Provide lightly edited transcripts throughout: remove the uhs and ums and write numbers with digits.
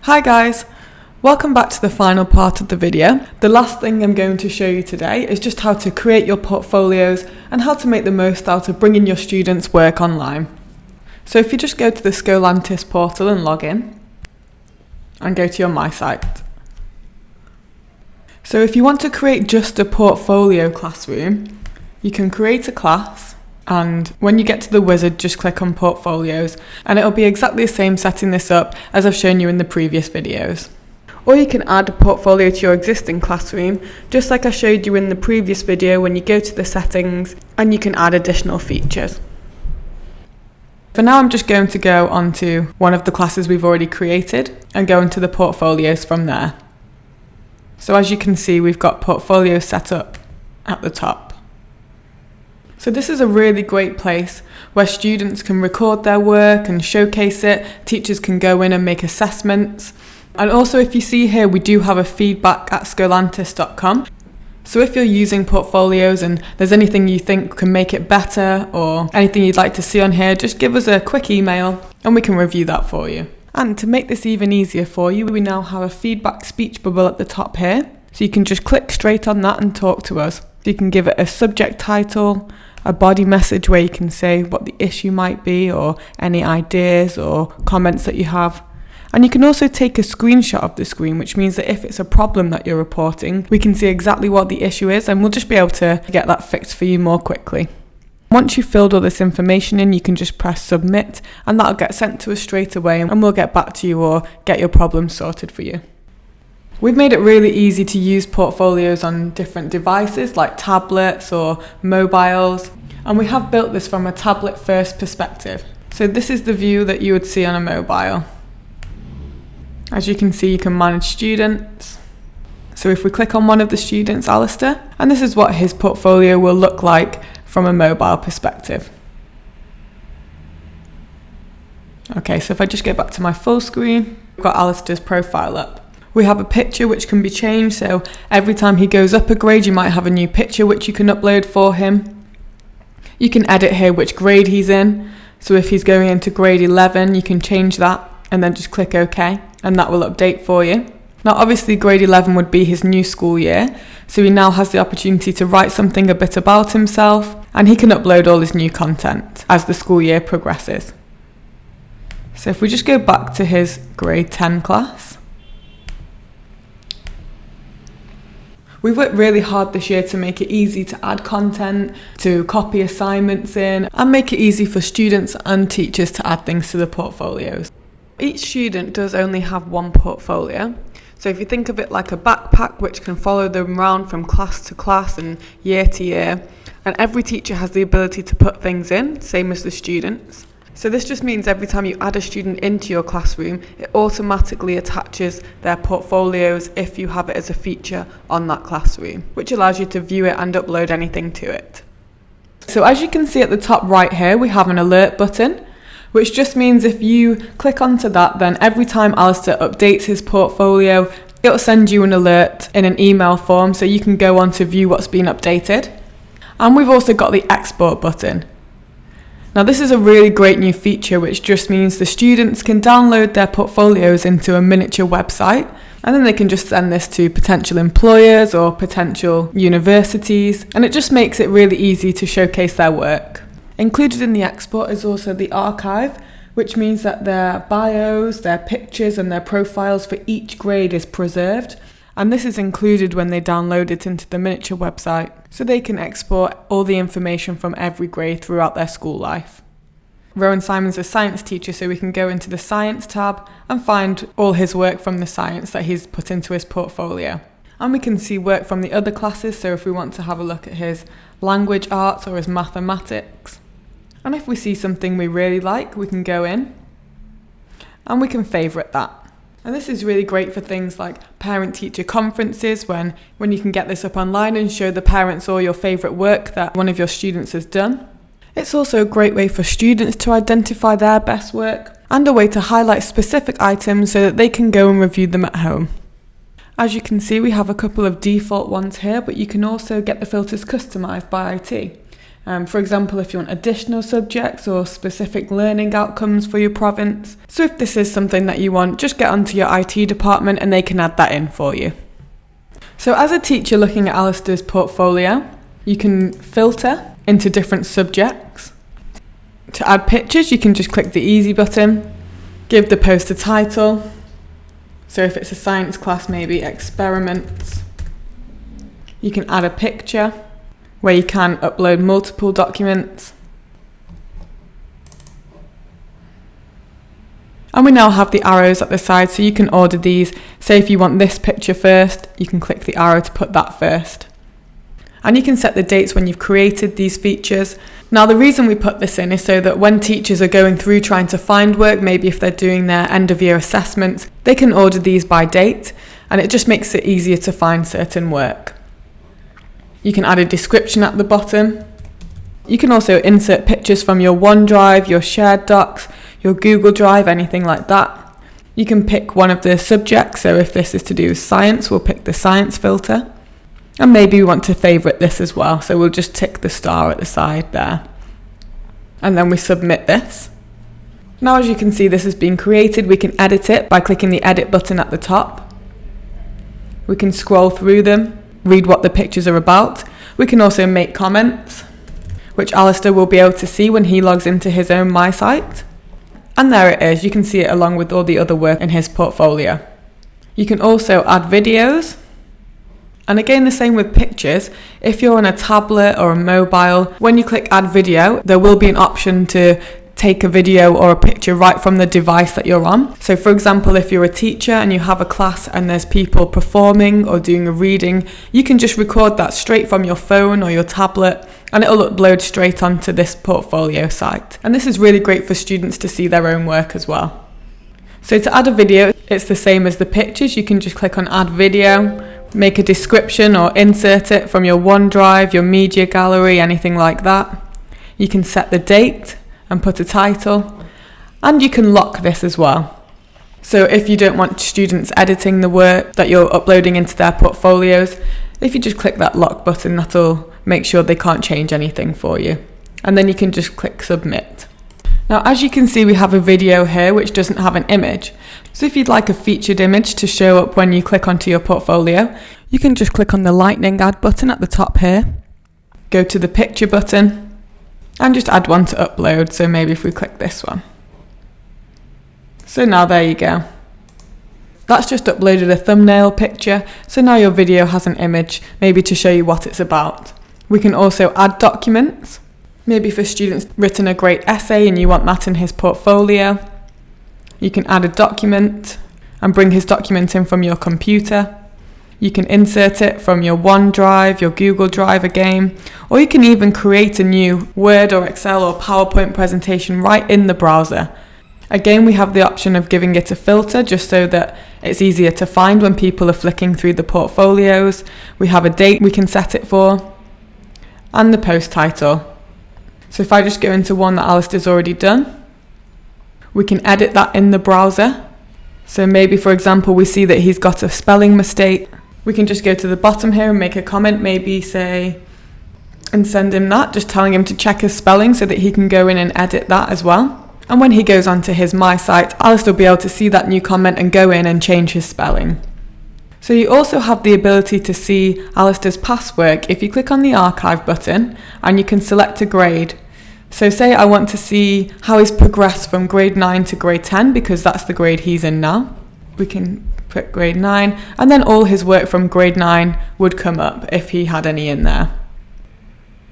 Hi guys, welcome back to the final part of the video. The last thing I'm going to show you today is just how to create your portfolios and how to make the most out of bringing your students' work online. So if you just go to the Scholantis portal and log in and go to your My Site. So if you want to create just a portfolio classroom, you can create a class, and when you get to the wizard, just click on portfolios and it'll be exactly the same setting this up as I've shown you in the previous videos. Or you can add a portfolio to your existing classroom, just like I showed you in the previous video when you go to the settings and you can add additional features. For now, I'm just going to go onto one of the classes we've already created and go into the portfolios from there. So as you can see, we've got portfolios set up at the top. So this is a really great place where students can record their work and showcase it. Teachers can go in and make assessments. And also, if you see here, we do have a feedback@scholantis.com. So if you're using portfolios and there's anything you think can make it better or anything you'd like to see on here, just give us a quick email and we can review that for you. And to make this even easier for you, we now have a feedback speech bubble at the top here. So you can just click straight on that and talk to us. So you can give it a subject title, a body message where you can say what the issue might be or any ideas or comments that you have. And you can also take a screenshot of the screen, which means that if it's a problem that you're reporting, we can see exactly what the issue is and we'll just be able to get that fixed for you more quickly. Once you've filled all this information in, you can just press submit and that'll get sent to us straight away and we'll get back to you or get your problem sorted for you. We've made it really easy to use portfolios on different devices like tablets or mobiles, and we have built this from a tablet first perspective. So this is the view that you would see on a mobile. As you can see, you can manage students. So if we click on one of the students, Alistair, and this is what his portfolio will look like from a mobile perspective. Okay, so if I just go back to my full screen, we've got Alistair's profile up. We have a picture which can be changed, so every time he goes up a grade you might have a new picture which you can upload for him. You can edit here which grade he's in, so if he's going into grade 11 you can change that and then just click OK and that will update for you. Now obviously grade 11 would be his new school year, so he now has the opportunity to write something a bit about himself and he can upload all his new content as the school year progresses. So if we just go back to his grade 10 class, we've worked really hard this year to make it easy to add content, to copy assignments in, and make it easy for students and teachers to add things to the portfolios. Each student does only have one portfolio, so if you think of it like a backpack which can follow them around from class to class and year to year, and every teacher has the ability to put things in, same as the students. So this just means every time you add a student into your classroom, it automatically attaches their portfolios if you have it as a feature on that classroom, which allows you to view it and upload anything to it. So as you can see at the top right here, we have an alert button, which just means if you click onto that, then every time Alistair updates his portfolio, it'll send you an alert in an email form so you can go on to view what's been updated. And we've also got the export button. Now this is a really great new feature which just means the students can download their portfolios into a miniature website and then they can just send this to potential employers or potential universities, and it just makes it really easy to showcase their work. Included in the export is also the archive, which means that their bios, their pictures and their profiles for each grade is preserved. And this is included when they download it into the miniature website, so they can export all the information from every grade throughout their school life. Rowan Simon's a science teacher, so we can go into the science tab and find all his work from the science that he's put into his portfolio. And we can see work from the other classes, so if we want to have a look at his language arts or his mathematics. And if we see something we really like, we can go in and we can favourite that. And this is really great for things like parent-teacher conferences when you can get this up online and show the parents all your favourite work that one of your students has done. It's also a great way for students to identify their best work and a way to highlight specific items so that they can go and review them at home. As you can see, we have a couple of default ones here, but you can also get the filters customised by IT. For example, if you want additional subjects or specific learning outcomes for your province. So if this is something that you want, just get onto your IT department and they can add that in for you. So as a teacher looking at Alistair's portfolio, you can filter into different subjects. To add pictures, you can just click the easy button, give the post a title. So if it's a science class, maybe experiments. You can add a picture, where you can upload multiple documents. And we now have the arrows at the side, so you can order these. Say if you want this picture first, you can click the arrow to put that first. And you can set the dates when you've created these features. Now the reason we put this in is so that when teachers are going through trying to find work, maybe if they're doing their end of year assessments, they can order these by date, and it just makes it easier to find certain work. You can add a description at the bottom. You can also insert pictures from your OneDrive, your shared docs, your Google Drive, anything like that. You can pick one of the subjects, so if this is to do with science, we'll pick the science filter. And maybe we want to favourite this as well, so we'll just tick the star at the side there. And then we submit this. Now as you can see, this has been created. We can edit it by clicking the edit button at the top. We can scroll through them, read what the pictures are about. We can also make comments, which Alistair will be able to see when he logs into his own My Site. And there it is, you can see it along with all the other work in his portfolio. You can also add videos. And again, the same with pictures. If you're on a tablet or a mobile, when you click add video, there will be an option to take a video or a picture right from the device that you're on. So for example, if you're a teacher and you have a class and there's people performing or doing a reading, you can just record that straight from your phone or your tablet and it'll upload straight onto this portfolio site. And this is really great for students to see their own work as well. So to add a video, it's the same as the pictures. You can just click on add video, make a description or insert it from your OneDrive, your media gallery, anything like that. You can set the date and put a title, and you can lock this as well. So if you don't want students editing the work that you're uploading into their portfolios, if you just click that lock button, that'll make sure they can't change anything for you. And then you can just click submit. Now as you can see, we have a video here which doesn't have an image. So if you'd like a featured image to show up when you click onto your portfolio, you can just click on the lightning add button at the top here, go to the picture button, and just add one to upload. So maybe if we click this one. So now there you go. That's just uploaded a thumbnail picture. So now your video has an image, maybe to show you what it's about. We can also add documents. Maybe if a student's written a great essay and you want that in his portfolio, you can add a document and bring his document in from your computer. You can insert it from your OneDrive, your Google Drive again, or you can even create a new Word or Excel or PowerPoint presentation right in the browser. Again, we have the option of giving it a filter just so that it's easier to find when people are flicking through the portfolios. We have a date we can set it for, and the post title. So if I just go into one that Alistair's already done, we can edit that in the browser. So maybe, for example, we see that he's got a spelling mistake. We can just go to the bottom here and make a comment, maybe say, and send him that, just telling him to check his spelling so that he can go in and edit that as well. And when he goes onto his My Site, Alistair will be able to see that new comment and go in and change his spelling. So you also have the ability to see Alistair's past work if you click on the archive button and you can select a grade. So say I want to see how he's progressed from grade 9 to grade 10 because that's the grade he's in now. We can put grade 9 and then all his work from grade 9 would come up if he had any in there.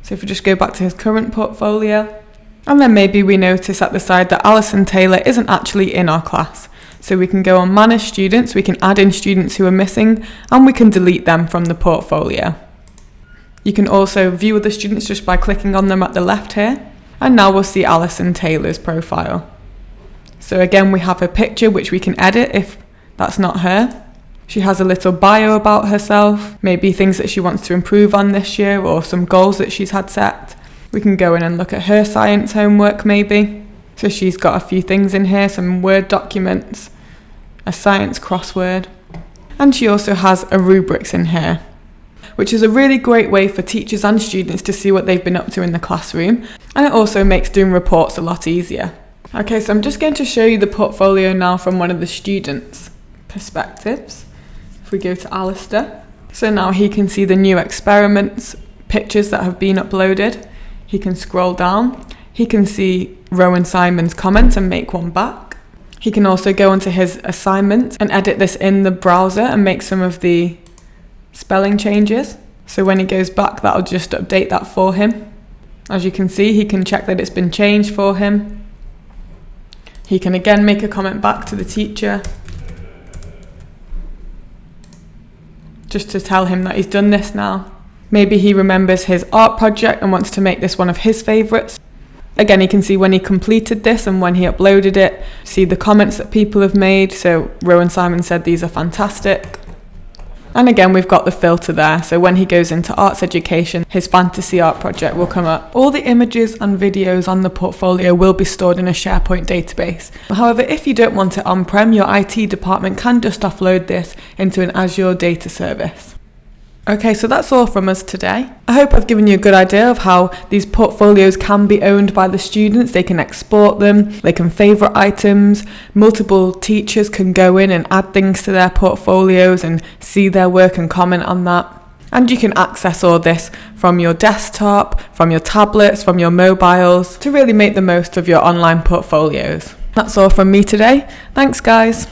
So if we just go back to his current portfolio, and then maybe we notice at the side that Alison Taylor isn't actually in our class. So we can go on manage students, we can add in students who are missing, and we can delete them from the portfolio. You can also view other students just by clicking on them at the left here. And now we'll see Alison Taylor's profile. So again, we have a picture which we can edit if that's not her. She has a little bio about herself, maybe things that she wants to improve on this year or some goals that she's had set. We can go in and look at her science homework maybe. So she's got a few things in here, some Word documents, a science crossword, and she also has a rubrics in here. which is a really great way for teachers and students to see what they've been up to in the classroom, and it also makes doing reports a lot easier. Okay, so I'm just going to show you the portfolio now from one of the students' perspectives. If we go to Alistair, so now he can see the new experiments, pictures that have been uploaded. He can scroll down. He can see Rowan Simon's comments and make one back. He can also go onto his assignment and edit this in the browser and make some of the spelling changes. So when he goes back, that'll just update that for him. As you can see, he can check that it's been changed for him. He can again make a comment back to the teacher, just to tell him that he's done this now. Maybe he remembers his art project and wants to make this one of his favourites. Again, he can see when he completed this and when he uploaded it, see the comments that people have made. So Rowan Simon said these are fantastic. And again, we've got the filter there. So when he goes into arts education, his fantasy art project will come up. All the images and videos on the portfolio will be stored in a SharePoint database. However, if you don't want it on-prem, your IT department can just offload this into an Azure data service. Okay, so that's all from us today. I hope I've given you a good idea of how these portfolios can be owned by the students. They can export them, they can favourite items, multiple teachers can go in and add things to their portfolios and see their work and comment on that. And you can access all this from your desktop, from your tablets, from your mobiles, to really make the most of your online portfolios. That's all from me today. Thanks, guys.